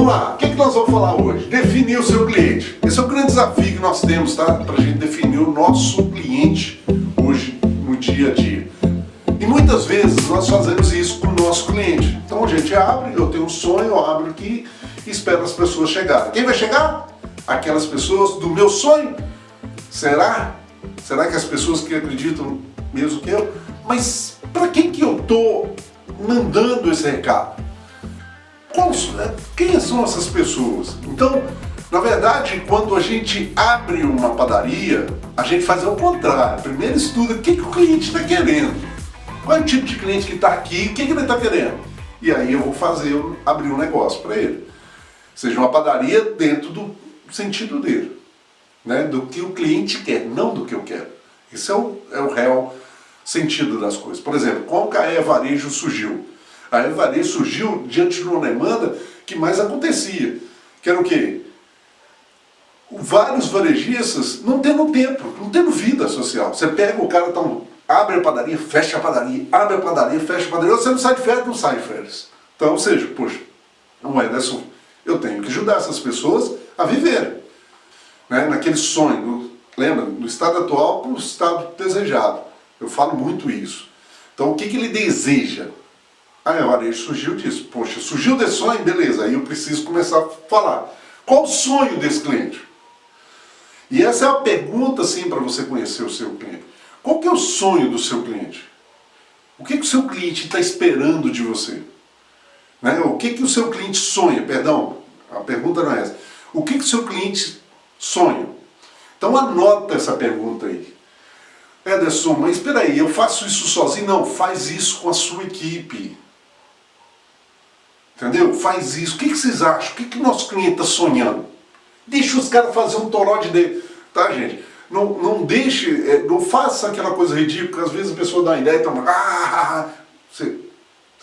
lá, o que nós vamos falar hoje? Definir o seu cliente. Esse é o grande desafio que nós temos, tá? Para a gente definir o nosso cliente hoje, no dia a dia. E muitas vezes nós fazemos isso com o nosso cliente. Então a gente abre, eu tenho um sonho, eu abro aqui e espero as pessoas chegarem. Quem vai chegar? Aquelas pessoas do meu sonho. Será? Será que as pessoas que acreditam mesmo que eu? Mas para quem que eu estou mandando esse recado? Quem são essas pessoas? Então, na verdade, quando a gente abre uma padaria, a gente faz ao contrário. Primeiro estuda o que o cliente está querendo. Qual é o tipo de cliente que está aqui, o que ele está querendo? E aí eu vou abrir um negócio para ele. Seja uma padaria dentro do sentido dele. Né? Do que o cliente quer, não do que eu quero. Esse é o real sentido das coisas. Por exemplo, como que a E-Varejo surgiu? A E-Varejo surgiu diante de uma demanda que mais acontecia. Que era o quê? Vários varejistas não tendo tempo, não tendo vida social. Você pega o cara, abre a padaria, fecha a padaria, abre a padaria, fecha a padaria. Você não sai de férias, não sai de férias. Então, ou seja, poxa, não é dessa. Eu tenho que ajudar essas pessoas a viverem. Né? Naquele sonho, lembra? Do estado atual para o estado desejado. Eu falo muito isso. Então, o que ele deseja? A E-Varejo surgiu disso. Poxa, surgiu desse sonho, beleza, aí eu preciso começar a falar. Qual o sonho desse cliente? E essa é a pergunta, assim, para você conhecer o seu cliente. Qual que é o sonho do seu cliente? O que o seu cliente está esperando de você? Né? O que o seu cliente sonha? Perdão, a pergunta não é essa. O que o seu cliente sonha? Então anota essa pergunta aí. Ederson, mas espera aí, eu faço isso sozinho? Não, faz isso com a sua equipe. Entendeu? Faz isso. O que vocês acham? O que o nosso cliente está sonhando? Deixa os caras fazer um toró de dele. Tá, gente? Não deixe, não faça aquela coisa ridícula, porque às vezes a pessoa dá uma ideia e toma. Você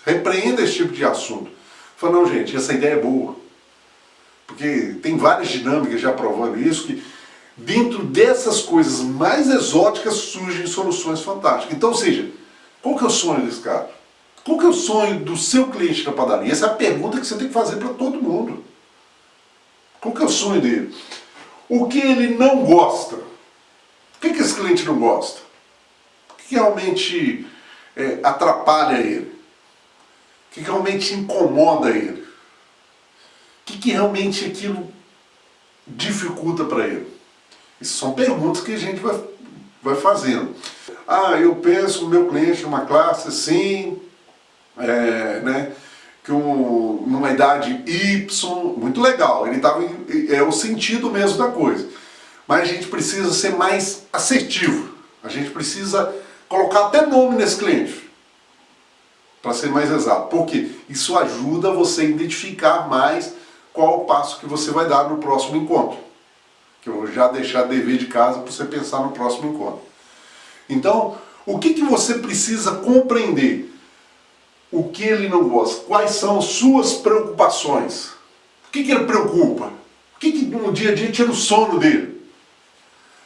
repreenda esse tipo de assunto. Fala, não, gente, essa ideia é boa. Porque tem várias dinâmicas já provando isso, que dentro dessas coisas mais exóticas surgem soluções fantásticas. Então, ou seja, qual que é o sonho desse cara? Qual que é o sonho do seu cliente na padaria? Essa é a pergunta que você tem que fazer para todo mundo. Qual que é o sonho dele? O que ele não gosta? O que esse cliente não gosta? O que realmente atrapalha ele? O que realmente incomoda ele? O que realmente aquilo dificulta para ele? Essas são perguntas que a gente vai fazendo. Eu penso no meu cliente numa classe assim, né, numa idade Y, muito legal, ele é o sentido mesmo da coisa. Mas a gente precisa ser mais assertivo, a gente precisa colocar até nome nesse cliente, para ser mais exato. Porque isso ajuda você a identificar mais qual o passo que você vai dar no próximo encontro. Que eu vou já deixar dever de casa para você pensar no próximo encontro. Então, o que você precisa compreender? O que ele não gosta? Quais são as suas preocupações? O que ele preocupa? O que no dia a dia tira o sono dele?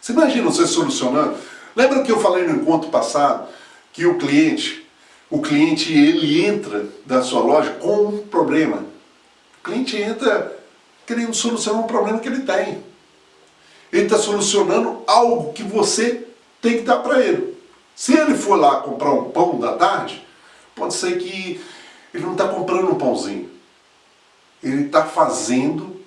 Você imagina você solucionando? Lembra que eu falei no encontro passado que o cliente ele entra da sua loja com um problema. O cliente entra querendo solucionar um problema que ele tem. Ele está solucionando algo que você tem que dar para ele. Se ele for lá comprar um pão da tarde, pode ser que ele não está comprando um pãozinho. Ele está fazendo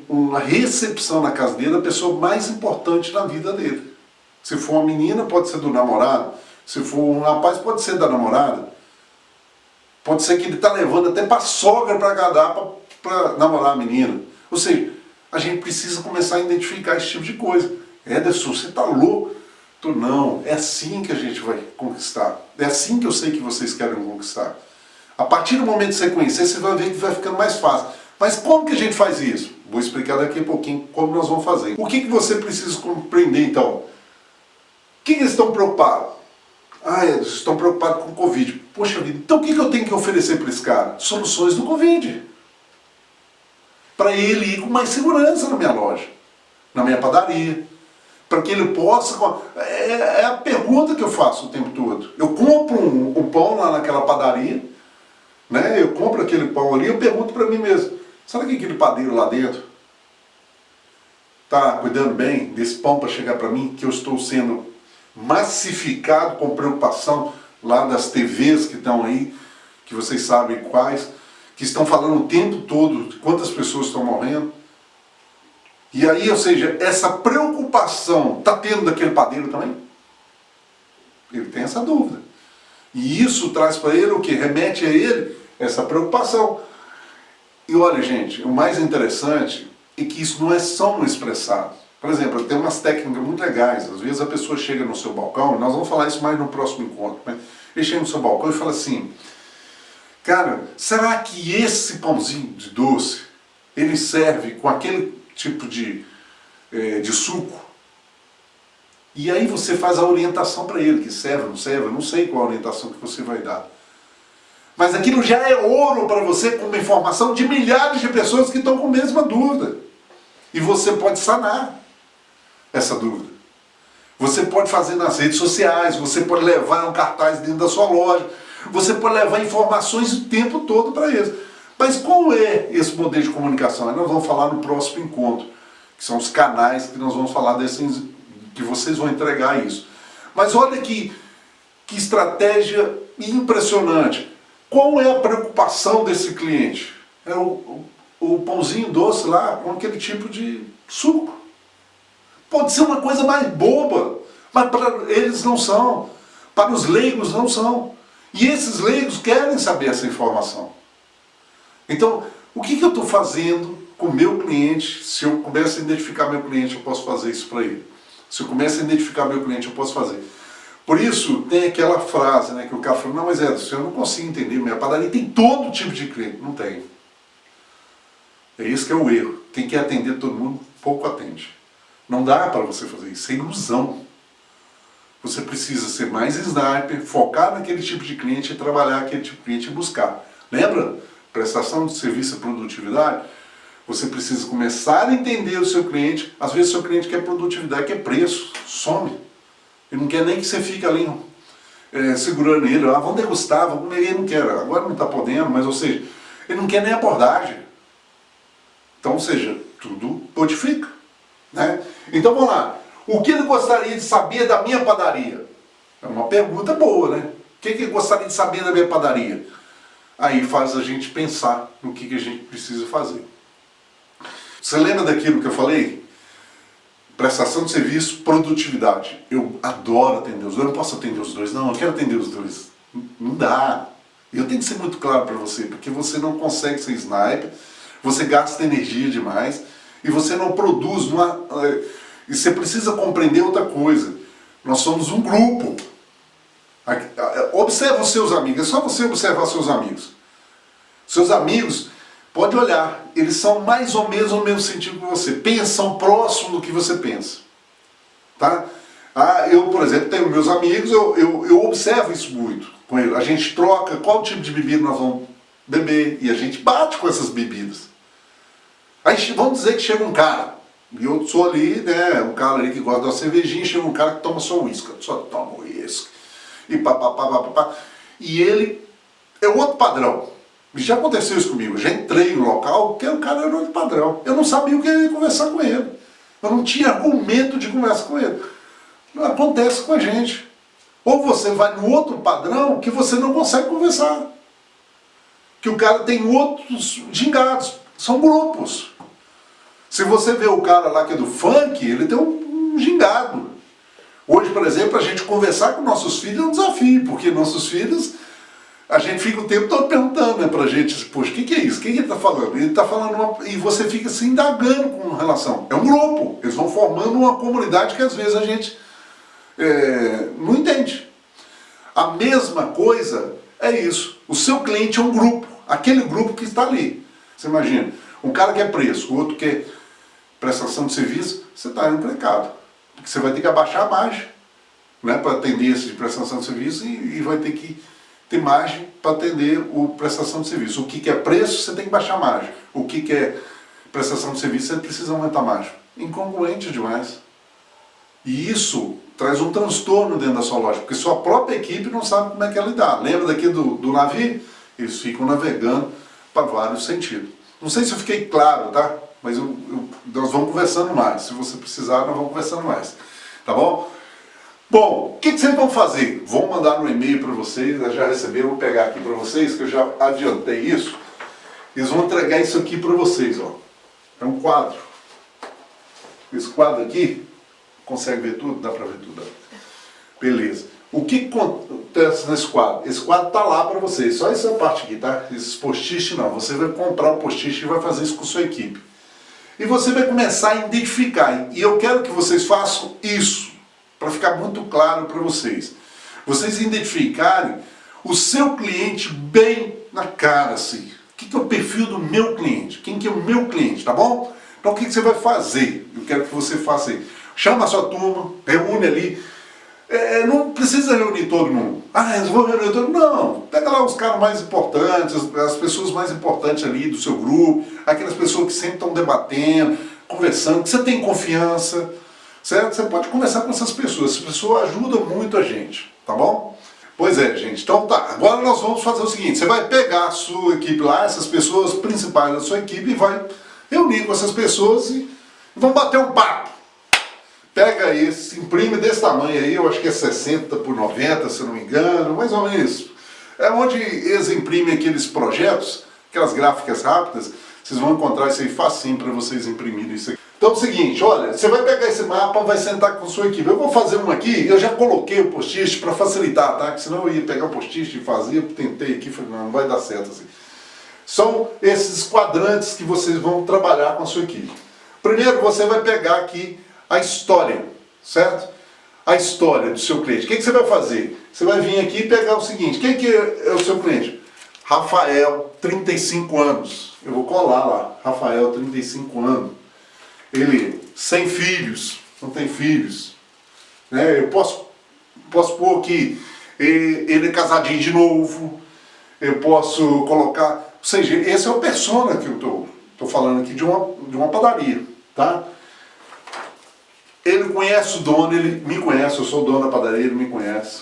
uma recepção na casa dele da pessoa mais importante na vida dele. Se for uma menina, pode ser do namorado. Se for um rapaz, pode ser da namorada. Pode ser que ele está levando até para a sogra para agradar, para namorar a menina. Ou seja, a gente precisa começar a identificar esse tipo de coisa. Ederson, você está louco? Não, é assim que a gente vai conquistar. É assim que eu sei que vocês querem conquistar. A partir do momento que você conhecer, você vai ver que vai ficando mais fácil. Mas como que a gente faz isso? Vou explicar daqui a pouquinho como nós vamos fazer. O que você precisa compreender então? O que eles estão preocupados? Eles estão preocupados com o Covid. Poxa vida, então o que eu tenho que oferecer para esse cara? Soluções do Covid. Para ele ir com mais segurança na minha loja, na minha padaria. Para que ele possa... É a pergunta que eu faço o tempo todo. Eu compro um pão lá naquela padaria, né? Eu compro aquele pão ali, eu pergunto para mim mesmo, Será que aquele padeiro lá dentro está cuidando bem desse pão para chegar para mim, que eu estou sendo massificado com preocupação lá das TVs que estão aí, que vocês sabem quais, que estão falando o tempo todo de quantas pessoas estão morrendo. E aí, ou seja, essa preocupação está tendo daquele padeiro também? Ele tem essa dúvida. E isso traz para ele o que? Remete a ele essa preocupação. E olha, gente, o mais interessante é que isso não é só no expressado. Por exemplo, tem umas técnicas muito legais. Às vezes a pessoa chega no seu balcão, nós vamos falar isso mais no próximo encontro, né? Ele chega no seu balcão e fala assim, cara, será que esse pãozinho de doce, ele serve com aquele tipo de suco? E aí você faz a orientação para ele, que serve ou não serve, eu não sei qual a orientação que você vai dar. Mas aquilo já é ouro para você, com uma informação de milhares de pessoas que estão com a mesma dúvida. E você pode sanar essa dúvida. Você pode fazer nas redes sociais, você pode levar um cartaz dentro da sua loja, você pode levar informações o tempo todo para eles. Mas qual é esse modelo de comunicação? Aí nós vamos falar no próximo encontro, que são os canais que nós vamos falar desses, que vocês vão entregar isso. Mas olha que estratégia impressionante. Qual é a preocupação desse cliente? É o pãozinho doce lá com aquele tipo de suco. Pode ser uma coisa mais boba, mas para eles não são. Para os leigos não são. E esses leigos querem saber essa informação. Então, o que eu estou fazendo com o meu cliente? Se eu começo a identificar meu cliente, eu posso fazer isso para ele. Se eu começo a identificar meu cliente, eu posso fazer. Por isso, tem aquela frase, né, que o cara falou, não, mas eu não consigo entender, minha padaria tem todo tipo de cliente. Não tem. É isso que é o erro. Quem quer atender todo mundo, pouco atende. Não dá para você fazer isso, é ilusão. Você precisa ser mais sniper, focar naquele tipo de cliente e trabalhar aquele tipo de cliente e buscar. Lembra? Prestação de serviço e produtividade? Você precisa começar a entender o seu cliente. Às vezes o seu cliente quer produtividade, quer preço, some. Ele não quer nem que você fique ali segurando ele. Ah, vamos degustar, vamos comer. Ele não quer, agora não está podendo, mas ou seja, ele não quer nem abordagem. Então, ou seja, tudo modifica. Né? Então vamos lá. O que ele gostaria de saber da minha padaria? É uma pergunta boa, né? O que ele gostaria de saber da minha padaria? Aí faz a gente pensar no que a gente precisa fazer. Você lembra daquilo que eu falei? Prestação de serviço, produtividade. Eu adoro atender os dois. Eu não posso atender os dois, não. Eu quero atender os dois. Não dá. Eu tenho que ser muito claro para você, porque você não consegue ser sniper, você gasta energia demais e você não produz. E você precisa compreender outra coisa. Nós somos um grupo. Observa os seus amigos. É só você observar seus amigos. Seus amigos, pode olhar, eles são mais ou menos no mesmo sentido que você. Pensam próximo do que você pensa. Tá? Eu, por exemplo, tenho meus amigos, eu observo isso muito com eles. A gente troca qual tipo de bebida nós vamos beber e a gente bate com essas bebidas. Aí vamos dizer que chega um cara, e eu sou ali, né, um cara ali que gosta de uma cervejinha, chega um cara que toma só uísque, só toma uísque, e papapá. E ele é outro padrão. Já aconteceu isso comigo, eu já entrei no local, que o cara era outro padrão. Eu não sabia o que eu ia conversar com ele. Eu não tinha argumento de conversa com ele. Acontece com a gente. Ou você vai no outro padrão que você não consegue conversar. Que o cara tem outros gingados. São grupos. Se você vê o cara lá que é do funk, ele tem um gingado. Hoje, por exemplo, a gente conversar com nossos filhos é um desafio, porque nossos filhos, a gente fica o tempo todo perguntando, né, pra gente, poxa, o que é isso? O que ele está falando? Ele está falando, e você fica se indagando com relação. É um grupo, eles vão formando uma comunidade que às vezes a gente não entende. A mesma coisa é isso. O seu cliente é um grupo, aquele grupo que está ali. Você imagina, um cara quer preço, o outro quer prestação de serviço, você está indo precado. Porque você vai ter que abaixar a margem, né, para atender esse de prestação de serviço e vai ter que ter margem para atender o prestação de serviço. O que é preço, você tem que baixar a margem. O que é prestação de serviço, você precisa aumentar a margem. Incongruente demais. E isso traz um transtorno dentro da sua loja, porque sua própria equipe não sabe como é que ela lidar. Lembra daqui do navio? Eles ficam navegando para vários sentidos. Não sei se eu fiquei claro, tá? Mas nós vamos conversando mais. Se você precisar, nós vamos conversando mais. Tá bom? Bom, o que vocês vão fazer? Vou mandar no e-mail para vocês, já receberam, vou pegar aqui para vocês, que eu já adiantei isso. Eles vão entregar isso aqui para vocês, ó. É um quadro. Esse quadro aqui, consegue ver tudo? Dá para ver tudo. Beleza. O que acontece nesse quadro? Esse quadro tá lá para vocês, só essa parte aqui, tá? Esses post-it não, você vai comprar um post-it e vai fazer isso com sua equipe. E você vai começar a identificar, e eu quero que vocês façam isso, para ficar muito claro para vocês. Vocês identificarem o seu cliente bem na cara, assim. O que é o perfil do meu cliente? Quem que é o meu cliente, tá bom? Então o que você vai fazer? Eu quero que você faça aí. Chama a sua turma, reúne ali. Não precisa reunir todo mundo. Ah, eu vou reunir todo mundo. Não, pega lá os caras mais importantes, as pessoas mais importantes ali do seu grupo, aquelas pessoas que sempre estão debatendo, conversando, que você tem confiança. Certo? Você pode conversar com essas pessoas ajudam muito a gente, tá bom? Pois é, gente, então tá, agora nós vamos fazer o seguinte, você vai pegar a sua equipe lá, essas pessoas principais da sua equipe e vai reunir com essas pessoas e vão bater um papo. Pega esse, imprime desse tamanho aí, eu acho que é 60 por 90, se eu não me engano, mais ou menos isso. É onde eles imprimem aqueles projetos, aquelas gráficas rápidas, vocês vão encontrar isso aí facinho para vocês imprimirem isso aqui. Então é o seguinte, olha, você vai pegar esse mapa, vai sentar com a sua equipe. Eu vou fazer um aqui, eu já coloquei o post-it para facilitar, tá? Porque senão eu ia pegar o post-it e fazer, tentei aqui, falei, não vai dar certo assim. São esses quadrantes que vocês vão trabalhar com a sua equipe. Primeiro você vai pegar aqui a história, certo? A história do seu cliente. O que você vai fazer? Você vai vir aqui e pegar o seguinte, quem que é o seu cliente? Rafael, 35 anos. Eu vou colar lá, Rafael, 35 anos. Ele, sem filhos, não tem filhos. Né? Eu posso pôr aqui, ele é casadinho de novo. Eu posso colocar... Ou seja, esse é o persona que eu tô falando aqui de uma padaria. Tá? Ele conhece o dono, ele me conhece, eu sou o dono da padaria, ele me conhece.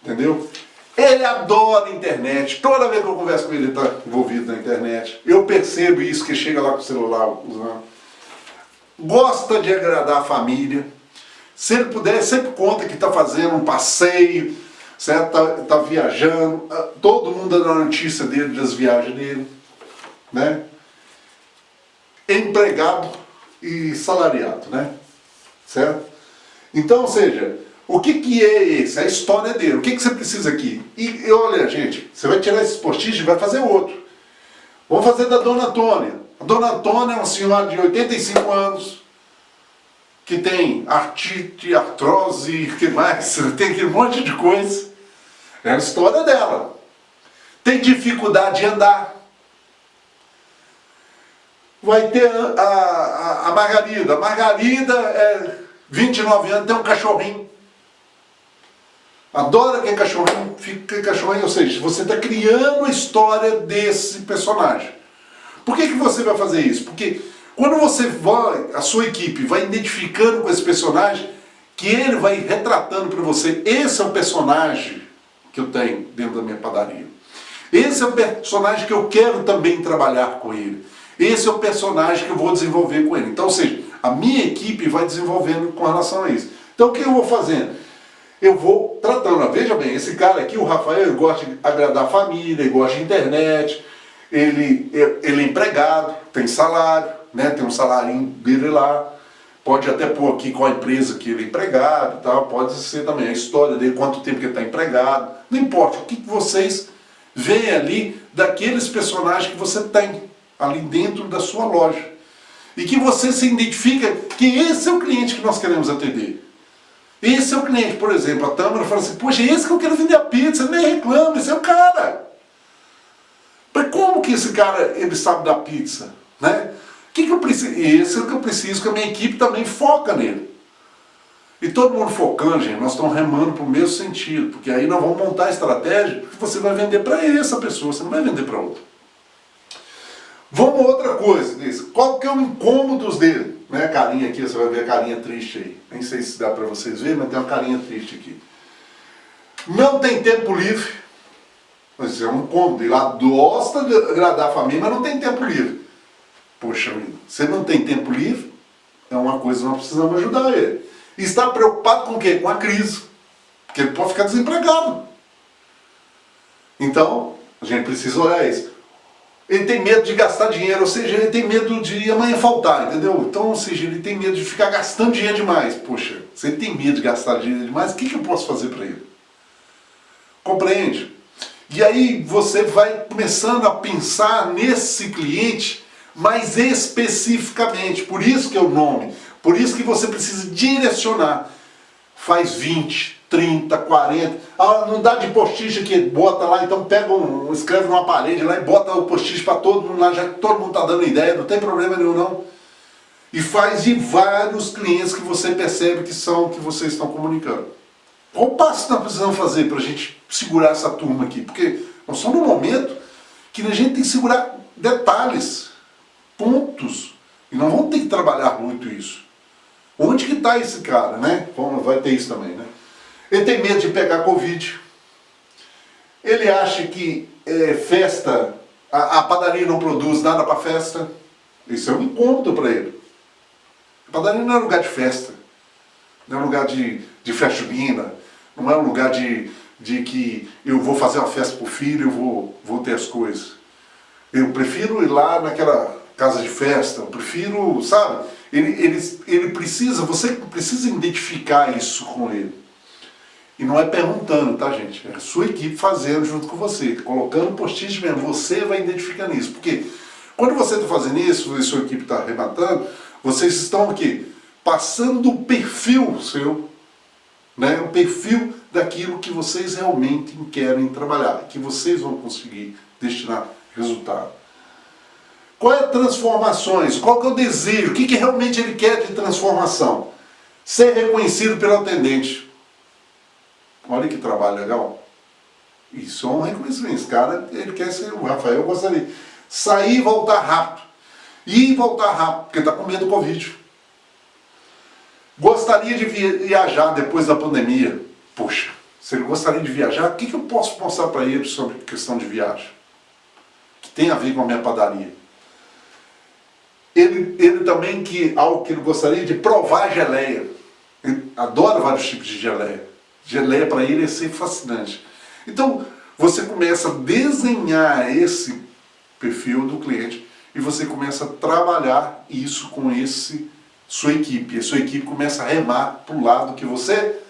Entendeu? Ele adora a internet, toda vez que eu converso com ele, ele está envolvido na internet. Eu percebo isso, que chega lá com o celular usando. Gosta de agradar a família. Se ele puder, sempre conta que está fazendo um passeio, certo? Tá viajando. Todo mundo dá notícia dele, das viagens dele. Né? Empregado e salariado, né? Certo? Então, ou seja, o que é esse? A história dele. O que você precisa aqui? E olha, gente, você vai tirar esse post-it e vai fazer outro. Vamos fazer da Dona Antônia. A Dona Antônia é uma senhora de 85 anos, que tem artrite, artrose, que mais? Tem aquele monte de coisa. É a história dela. Tem dificuldade de andar. Vai ter a Margarida. A Margarida é 29 anos, tem um cachorrinho. Adora aquele cachorrinho, fica aquele cachorrinho, ou seja, você está criando a história desse personagem. Por que você vai fazer isso? Porque quando você vai, a sua equipe vai identificando com esse personagem, que ele vai retratando para você, esse é o personagem que eu tenho dentro da minha padaria. Esse é o personagem que eu quero também trabalhar com ele. Esse é o personagem que eu vou desenvolver com ele. Então, ou seja, a minha equipe vai desenvolvendo com relação a isso. Então, o que eu vou fazendo? Eu vou tratando, veja bem, esse cara aqui, o Rafael, ele gosta de agradar a família, ele gosta de internet, ele é empregado, tem salário, né, tem um salarinho dele lá, pode até pôr aqui com a empresa que ele é empregado e tal, pode ser também a história dele, quanto tempo que ele está empregado, não importa, o que vocês veem ali daqueles personagens que você tem ali dentro da sua loja. E que você se identifica que esse é o cliente que nós queremos atender. Esse é o cliente, por exemplo, a Tâmara fala assim, poxa, esse que eu quero vender a pizza, nem reclama, esse é o cara. Mas como que esse cara, ele sabe da pizza? Né? O que eu preciso? Esse é o que eu preciso, que a minha equipe também foca nele. E todo mundo focando, gente, nós estamos remando para o mesmo sentido, porque aí nós vamos montar a estratégia que você vai vender para essa pessoa, você não vai vender para outra. Vamos a outra coisa, qual que é o incômodo dele? Né, a carinha aqui, você vai ver a carinha triste aí. Nem sei se dá para vocês verem, mas tem uma carinha triste aqui. Não tem tempo livre. Mas é um incômodo. Ele gosta de agradar a família, mas não tem tempo livre. Poxa vida, você não tem tempo livre, é uma coisa que nós precisamos ajudar ele. E está preocupado com o quê? Com a crise. Porque ele pode ficar desempregado. Então, a gente precisa olhar isso. Ele tem medo de gastar dinheiro, ou seja, ele tem medo de amanhã faltar, entendeu? Então, ou seja, ele tem medo de ficar gastando dinheiro demais. Poxa, se ele tem medo de gastar dinheiro demais, o que eu posso fazer para ele? Compreende? E aí você vai começando a pensar nesse cliente mais especificamente. Por isso que é o nome. Por isso que você precisa direcionar. Faz 20, 30, 40. Ah, não dá de post-it aqui, bota lá, então pega escreve numa parede lá e bota o post-it para todo mundo lá, já que todo mundo está dando ideia, não tem problema nenhum não. E faz de vários clientes que você percebe que são que vocês estão comunicando. Qual passo nós precisamos fazer para a gente segurar essa turma aqui? Porque nós estamos num momento que a gente tem que segurar detalhes, pontos. E nós vamos ter que trabalhar muito isso. Onde que está esse cara, né? Vai ter isso também, né? Ele tem medo de pegar Covid. Ele acha que festa, a padaria não produz nada para festa. Isso é um incômodo para ele. A padaria não é lugar de festa. Não é lugar de festa junina. Não é um lugar de que eu vou fazer uma festa para o filho, eu vou ter as coisas. Eu prefiro ir lá naquela casa de festa, eu prefiro, sabe? Ele precisa, você precisa identificar isso com ele. E não é perguntando, tá, gente? É a sua equipe fazendo junto com você, colocando post-it mesmo. Você vai identificando isso. Porque quando você está fazendo isso, e sua equipe está arrematando, vocês estão aqui passando o perfil seu, né? O perfil daquilo que vocês realmente querem trabalhar, que vocês vão conseguir destinar resultado. Qual é a transformações? Qual que é o desejo? O que realmente ele quer de transformação? Ser reconhecido pelo atendente. Olha que trabalho legal. Isso é um reconhecimento. Esse cara, ele quer ser, o Rafael gostaria de sair e voltar rápido. Ir e voltar rápido, porque está com medo do Covid. Gostaria de viajar depois da pandemia. Poxa, se ele gostaria de viajar, o que eu posso mostrar para ele sobre questão de viagem? Que tem a ver com a minha padaria. Ele também, algo que ele gostaria de provar geleia. Ele adora vários tipos de geleia. Geleia para ele é ser fascinante. Então, você começa a desenhar esse perfil do cliente e você começa a trabalhar isso com sua equipe. E a sua equipe começa a remar para o lado que você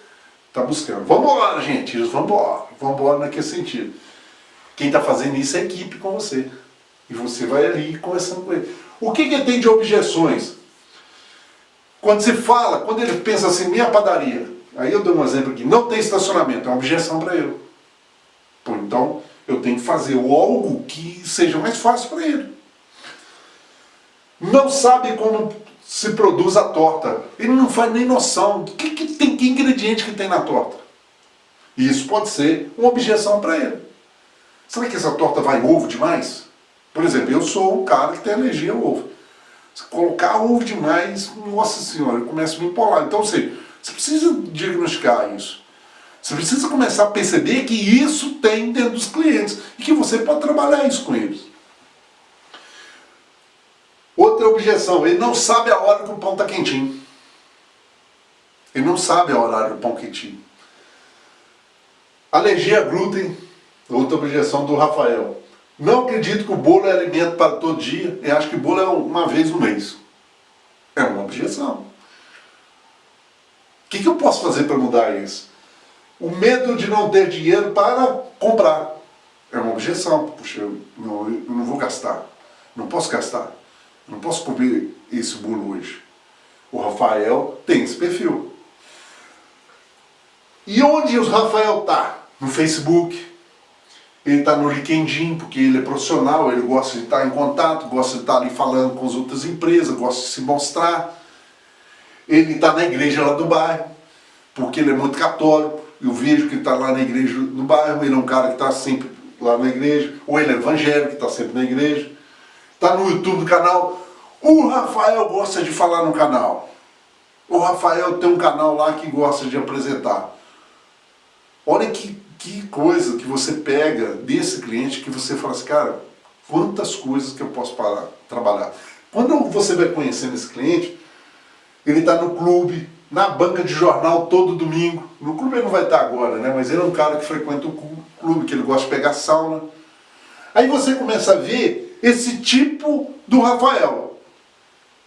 está buscando. Vamos embora, gente. Vamos embora naquele sentido. Quem está fazendo isso é a equipe com você. E você vai ali conversando com ele. O que ele tem de objeções? Quando ele pensa assim, minha padaria, aí eu dou um exemplo aqui, não tem estacionamento, é uma objeção para ele. Pô, então eu tenho que fazer algo que seja mais fácil para ele. Não sabe como se produz a torta. Ele não faz nem noção do que ingrediente que tem na torta. E isso pode ser uma objeção para ele. Será que essa torta vai ovo demais? Por exemplo, eu sou um cara que tem alergia ao ovo. Se colocar ovo demais, nossa senhora, eu começo a me empolar. Então você precisa diagnosticar isso. Você precisa começar a perceber que isso tem dentro dos clientes e que você pode trabalhar isso com eles. Outra objeção, ele não sabe a hora que o pão está quentinho. Ele não sabe a hora do pão quentinho. Alergia a glúten, outra objeção do Rafael. Não acredito que o bolo é alimento para todo dia. Eu acho que o bolo é uma vez no mês. É uma objeção. O que eu posso fazer para mudar isso? O medo de não ter dinheiro para comprar. É uma objeção. Puxa, eu não vou gastar. Não posso gastar. Não posso comer esse bolo hoje. O Rafael tem esse perfil. E onde o Rafael está? No Facebook. Ele está no LinkedIn, porque ele é profissional, ele gosta de estar em contato, gosta de estar ali falando com as outras empresas, gosta de se mostrar. Ele está na igreja lá do bairro, porque ele é muito católico. Eu vejo que ele está lá na igreja do bairro, ele é um cara que está sempre lá na igreja, ou ele é evangélico, que está sempre na igreja. Está no YouTube do canal. O Rafael gosta de falar no canal. O Rafael tem um canal lá que gosta de apresentar. Olha que coisa que você pega desse cliente que você fala assim, cara, quantas coisas que eu posso trabalhar. Quando você vai conhecendo esse cliente, ele está no clube, na banca de jornal todo domingo. No clube ele não vai estar agora, né? Mas ele é um cara que frequenta o clube, que ele gosta de pegar sauna. Aí você começa a ver esse tipo do Rafael.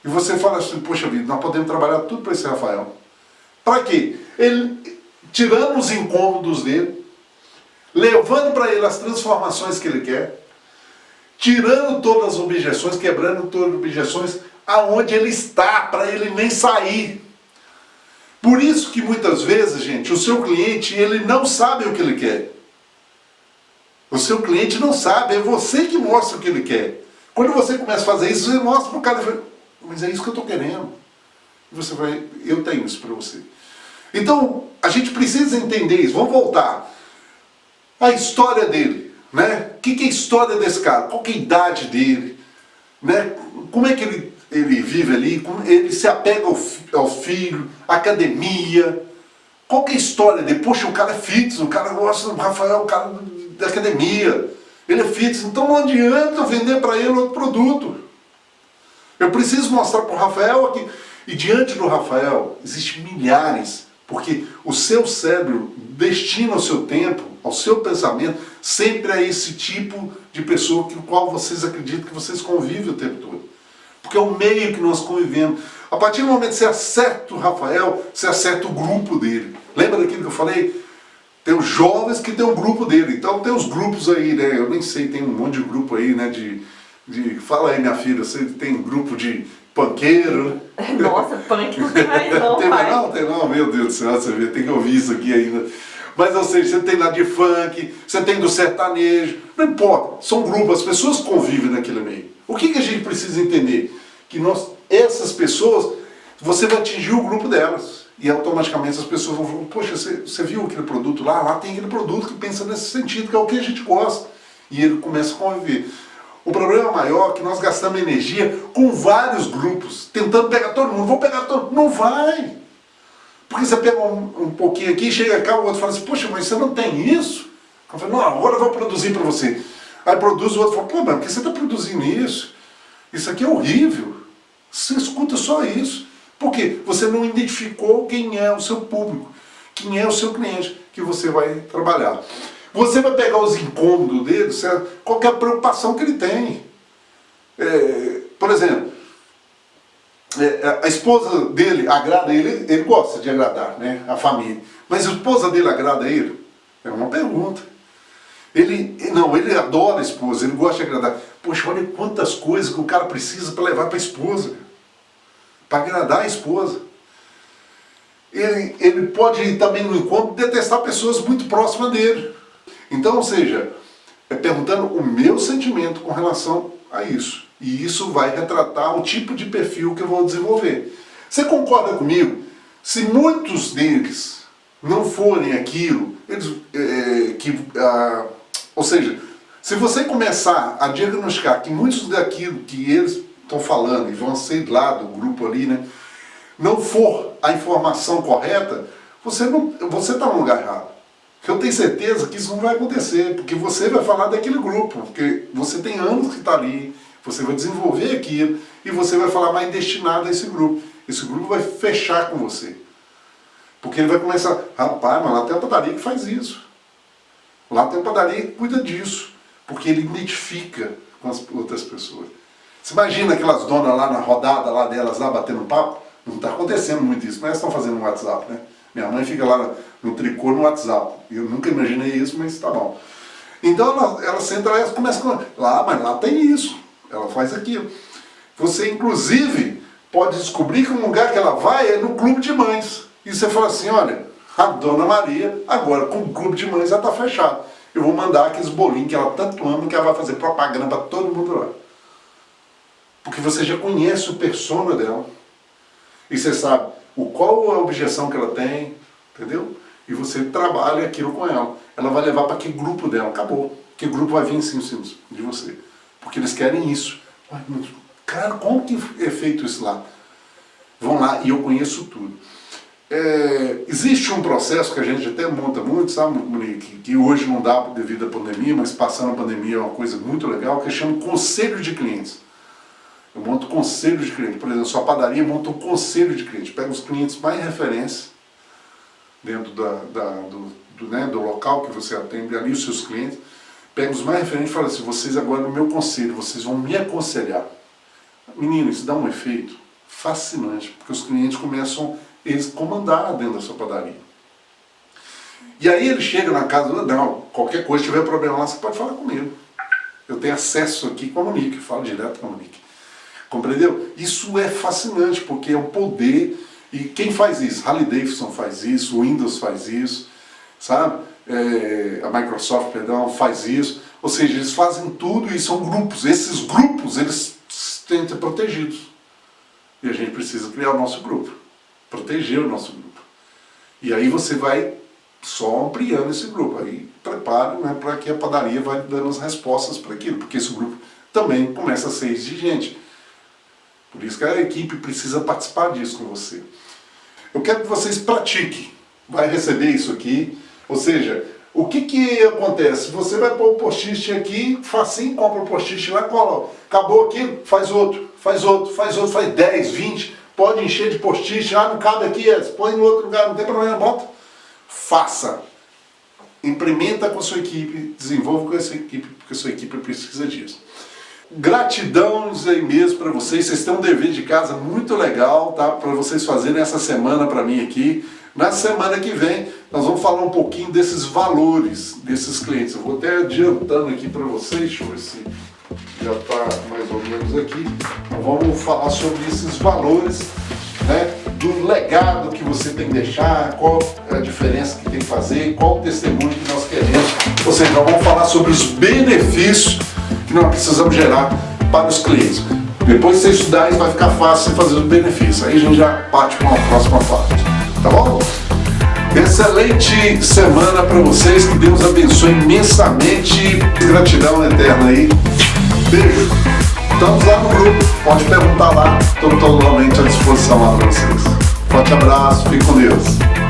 E você fala assim, poxa vida, nós podemos trabalhar tudo para esse Rafael. Para quê? Ele, tirando os incômodos dele, levando para ele as transformações que ele quer, tirando todas as objeções, quebrando todas as objeções, aonde ele está, para ele nem sair. Por isso que muitas vezes, gente, o seu cliente, ele não sabe o que ele quer. O seu cliente não sabe, é você que mostra o que ele quer. Quando você começa a fazer isso, você mostra para o cara, fala, mas é isso que eu estou querendo. E você vai, eu tenho isso para você. Então, a gente precisa entender isso. Vamos voltar. A história dele, né? O que é a história desse cara? Qual que é a idade dele? Né? Como é que ele vive ali? Como ele se apega ao filho, academia? Qual que é a história dele? Poxa, o cara é fitness, o cara gosta do Rafael, o cara da academia. Ele é fitness, então não adianta eu vender para ele outro produto. Eu preciso mostrar para o Rafael aqui. E diante do Rafael, existem milhares, porque o seu cérebro destina o seu tempo, ao seu pensamento, sempre a esse tipo de pessoa com o qual vocês acreditam que vocês convivem o tempo todo. Porque é o meio que nós convivemos. A partir do momento que você acerta o Rafael, você acerta o grupo dele. Lembra daquilo que eu falei? Tem os jovens que tem um grupo dele. Então tem os grupos aí, né? Eu nem sei, tem um monte de grupo aí, né? Fala aí, minha filha, você tem grupo de panqueiro, né? Nossa, punk não tem mais não, tem pai. não, tem não, meu Deus do céu, você vê, tem que ouvir isso aqui ainda. Mas, ou seja, você tem lá de funk, você tem do sertanejo, não importa, são grupos, as pessoas convivem naquele meio. O que a gente precisa entender? Que essas pessoas, você vai atingir o grupo delas. E automaticamente as pessoas vão falar, poxa, você viu aquele produto lá? Lá tem aquele produto que pensa nesse sentido, que é o que a gente gosta. E ele começa a conviver. O problema maior é que nós gastamos energia com vários grupos, tentando pegar todo mundo. Vou pegar todo mundo. Não vai. Porque você pega um pouquinho aqui, chega cá, o outro fala assim, poxa, mas você não tem isso? Eu falo, não, agora eu vou produzir para você. Aí produz, o outro fala, pô, mas por que você está produzindo isso? Isso aqui é horrível. Você escuta só isso. Por quê? Você não identificou quem é o seu público, quem é o seu cliente que você vai trabalhar. Você vai pegar os incômodos dele, qual que é a preocupação que ele tem. Por exemplo, a esposa dele agrada ele, ele gosta de agradar, né, a família. Mas a esposa dele agrada ele? É uma pergunta. Ele adora a esposa, ele gosta de agradar. Poxa, olha quantas coisas que o cara precisa para levar para a esposa. Para agradar a esposa. Ele pode ir também no encontro detestar pessoas muito próximas dele. Então, ou seja, perguntando o meu sentimento com relação a isso. E isso vai retratar o tipo de perfil que eu vou desenvolver. Você concorda comigo? Se muitos deles não forem aquilo, ou seja, se você começar a diagnosticar que muitos daquilo que eles estão falando, e vão ser lá do grupo ali, né, não for a informação correta, você está no lugar errado. Eu tenho certeza que isso não vai acontecer, porque você vai falar daquele grupo, porque você tem anos que está ali, você vai desenvolver aquilo, e você vai falar mais destinado a esse grupo. Esse grupo vai fechar com você. Porque ele vai começar, rapaz, mas lá tem uma padaria que faz isso. Lá tem uma padaria que cuida disso. Porque ele identifica com as outras pessoas. Você imagina aquelas donas lá na rodada lá delas, lá batendo papo? Não está acontecendo muito isso, mas elas estão fazendo no WhatsApp, né? Minha mãe fica lá no tricô no WhatsApp. Eu nunca imaginei isso, mas tá bom. Então ela senta lá e começa com... mas lá tem isso. Ela faz aquilo. Você, inclusive, pode descobrir que um lugar que ela vai é no clube de mães. E você fala assim, olha, a Dona Maria, agora com o clube de mães, ela está fechada. Eu vou mandar aqueles bolinhos que ela tanto ama, que ela vai fazer propaganda para todo mundo lá. Porque você já conhece o persona dela. E você sabe qual é a objeção que ela tem, entendeu? E você trabalha aquilo com ela. Ela vai levar para aquele grupo dela, acabou. Que grupo vai vir em cima de você. Porque eles querem isso. Cara, como que é feito isso lá? Vão lá e eu conheço tudo. Existe um processo que a gente até monta muito, sabe, Monique, que hoje não dá devido à pandemia, mas passando a pandemia é uma coisa muito legal, que chama Conselho de Clientes. Eu monto conselho de cliente. Por exemplo, sua padaria monta um conselho de cliente. Pega os clientes mais referência dentro do local que você atende ali, os seus clientes. Pega os mais referentes e fala assim, vocês agora no meu conselho, vocês vão me aconselhar. Menino, isso dá um efeito fascinante, porque os clientes começam a comandar dentro da sua padaria. E aí ele chega na casa, não, qualquer coisa, se tiver problema lá, você pode falar comigo. Eu tenho acesso aqui com a Monique, falo direto com a Monique. Compreendeu? Isso é fascinante, porque é um poder, e quem faz isso? Harley Davidson faz isso, o Windows faz isso, sabe? A Microsoft, perdão, faz isso. Ou seja, eles fazem tudo e são grupos. Esses grupos, eles têm que ser protegidos. E a gente precisa criar o nosso grupo, proteger o nosso grupo. E aí você vai só ampliando esse grupo. Aí prepara, né, para que a padaria vai dando as respostas para aquilo, porque esse grupo também começa a ser exigente. Por isso que a equipe precisa participar disso com você. Eu quero que vocês pratiquem. Vai receber isso aqui. Ou seja, o que acontece? Você vai pôr o post-it aqui, facinho, compra o post-it lá, cola. Acabou aqui, faz outro, faz 10, 20. Pode encher de post-it, não cabe aqui, põe no outro lugar, não tem problema, bota. Faça. Implementa com a sua equipe, desenvolva com a sua equipe, porque a sua equipe precisa disso. Gratidão aí mesmo para vocês têm um dever de casa muito legal, tá? Para vocês fazerem essa semana para mim aqui. Na semana que vem nós vamos falar um pouquinho desses valores desses clientes. Eu vou até adiantando aqui para vocês, deixa eu ver se já está mais ou menos aqui. Então, vamos falar sobre esses valores, né? Do legado que você tem que deixar, qual é a diferença que tem que fazer, qual o testemunho que nós queremos. Ou seja, nós vamos falar sobre os benefícios que nós precisamos gerar para os clientes. Depois de você estudar, vai ficar fácil você fazer os benefícios. Aí a gente já parte para uma próxima parte. Tá bom? Excelente semana para vocês. Que Deus abençoe imensamente. Gratidão eterna aí. Beijo. Estamos lá no grupo. Pode perguntar lá. Estou totalmente à disposição lá para vocês. Forte abraço. Fique com Deus.